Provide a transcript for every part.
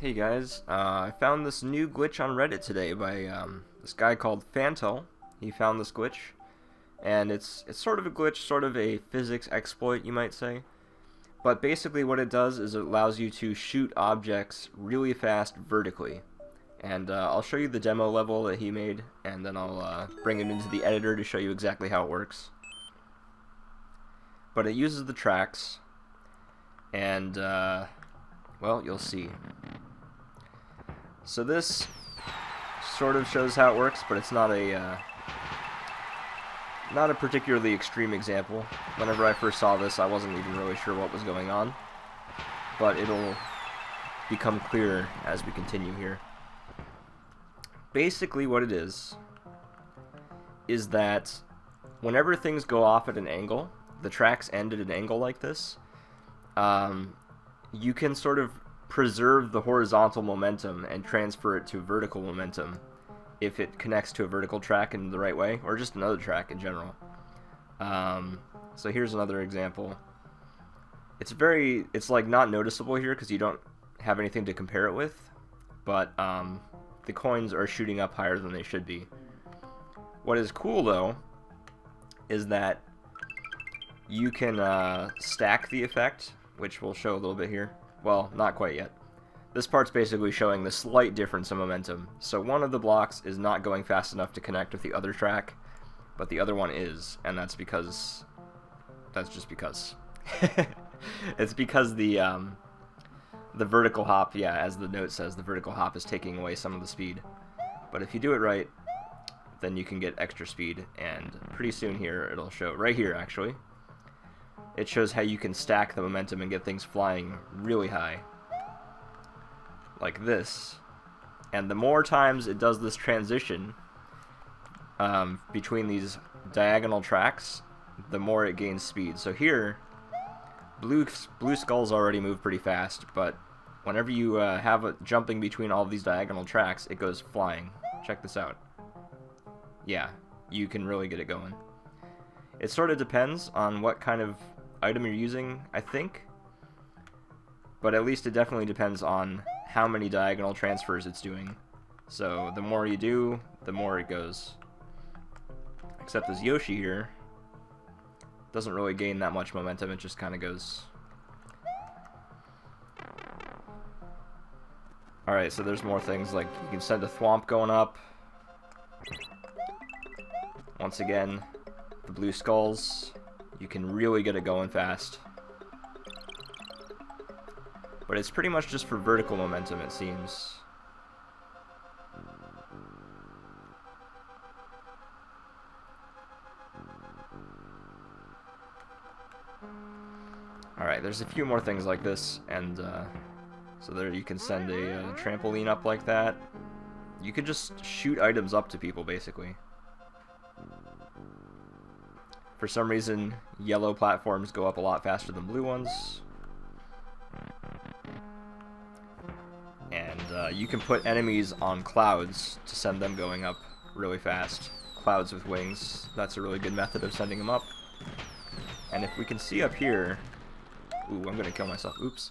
Hey guys, I found this new glitch on Reddit today by this guy called Phantal. He found this glitch, and it's sort of a glitch, sort of a physics exploit, you might say. But basically what it does is it allows you to shoot objects really fast vertically. And I'll show you the demo level that he made, and then I'll bring it into the editor to show you exactly how it works. But it uses the tracks, and well, you'll see. So this sort of shows how it works, but it's not a particularly extreme example. Whenever I first saw this, I wasn't even really sure what was going on, but it'll become clearer as we continue here. Basically what it is that whenever things go off at an angle, the tracks end at an angle like this, you can sort of preserve the horizontal momentum and transfer it to vertical momentum if it connects to a vertical track in the right way, or just another track in general. So here's another example. It's like not noticeable here because you don't have anything to compare it with, but the coins are shooting up higher than they should be. What is cool though is that you can stack the effect, which we'll show a little bit here. Well, not quite yet. This part's basically showing the slight difference in momentum. So one of the blocks is not going fast enough to connect with the other track, but the other one is, and that's just because. It's because the vertical hop, yeah, as the note says, the vertical hop is taking away some of the speed. But if you do it right, then you can get extra speed, and pretty soon here it'll show, right here actually, it shows how you can stack the momentum and get things flying really high. Like this. And the more times it does this transition between these diagonal tracks, the more it gains speed. So here, blue skulls already move pretty fast, but whenever you have it jumping between all of these diagonal tracks, it goes flying. Check this out. Yeah, you can really get it going. It sort of depends on what kind of item you're using, I think, but at least it definitely depends on how many diagonal transfers it's doing. So the more you do, the more it goes. Except this Yoshi here doesn't really gain that much momentum, it just kind of goes. Alright, so there's more things, like you can send a thwomp going up. Once again, the blue skulls, you can really get it going fast. But it's pretty much just for vertical momentum, it seems. Alright, there's a few more things like this, and so there you can send a trampoline up like that. You could just shoot items up to people, basically. For some reason, yellow platforms go up a lot faster than blue ones. And you can put enemies on clouds to send them going up really fast. Clouds with wings, that's a really good method of sending them up. And if we can see up here... Ooh, I'm gonna kill myself, oops.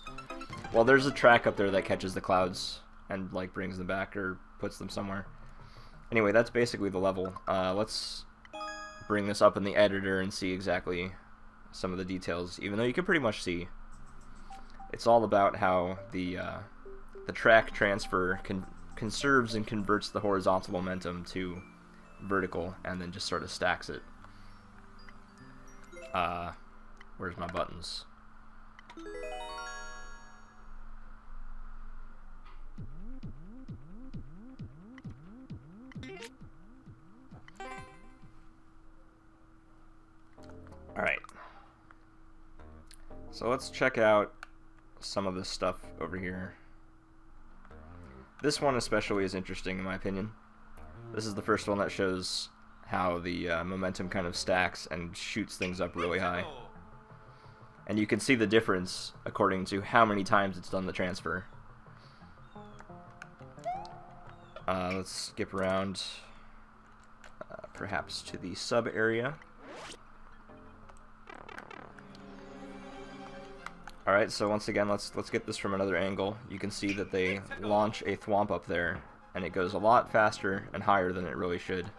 Well, there's a track up there that catches the clouds and like brings them back or puts them somewhere. Anyway, that's basically the level. Let's bring this up in the editor and see exactly some of the details, even though you can pretty much see. It's all about how the track transfer conserves and converts the horizontal momentum to vertical, and then just sort of stacks it. Where's my buttons? Alright. So let's check out some of this stuff over here. This one especially is interesting in my opinion. This is the first one that shows how the momentum kind of stacks and shoots things up really high. And you can see the difference according to how many times it's done the transfer. Let's skip around perhaps to the sub area. Alright, so once again, let's get this from another angle. You can see that they launch a thwomp up there, and it goes a lot faster and higher than it really should.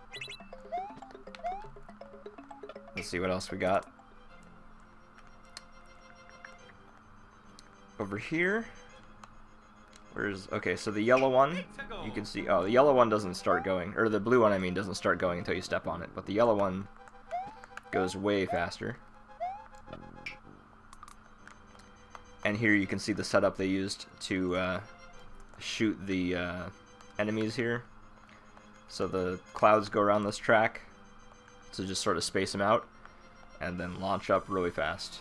Let's see what else we got. Over here, okay, so the yellow one, you can see, oh, the yellow one doesn't start going, or the blue one, I mean, doesn't start going until you step on it, but the yellow one goes way faster. And here you can see the setup they used to shoot the enemies here. So the clouds go around this track to just sort of space them out, and then launch up really fast.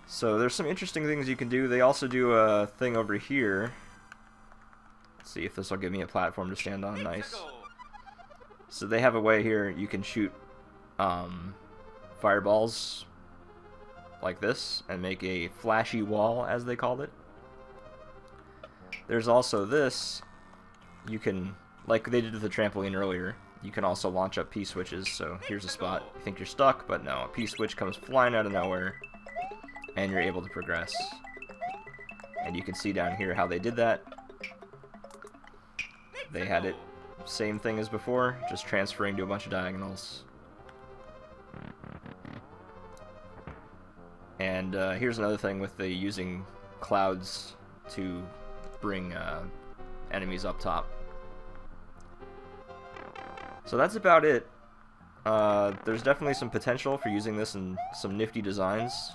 So there's some interesting things you can do. They also do a thing over here. Let's see if this will give me a platform to stand on. Nice. So they have a way here you can shoot fireballs like this and make a flashy wall, as they called it. There's also this. You can, like they did with the trampoline earlier, you can also launch up P-switches. So here's a spot. You think you're stuck, but no. A P-switch comes flying out of nowhere, and you're able to progress. And you can see down here how they did that. They had it same thing as before, just transferring to a bunch of diagonals. And here's another thing with the using clouds to bring enemies up top. So that's about it. There's definitely some potential for using this in some nifty designs.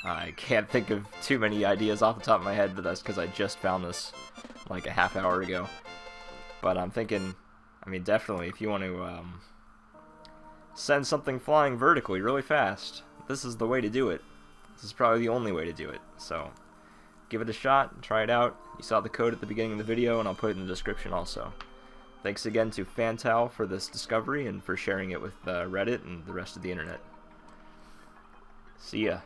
I can't think of too many ideas off the top of my head, but that's because I just found this like a half hour ago. But I'm thinking, I mean, definitely, if you want to send something flying vertically really fast, this is the way to do it. This is probably the only way to do it. So give it a shot, try it out. You saw the code at the beginning of the video, and I'll put it in the description also. Thanks again to Phantal for this discovery and for sharing it with Reddit and the rest of the internet. See ya.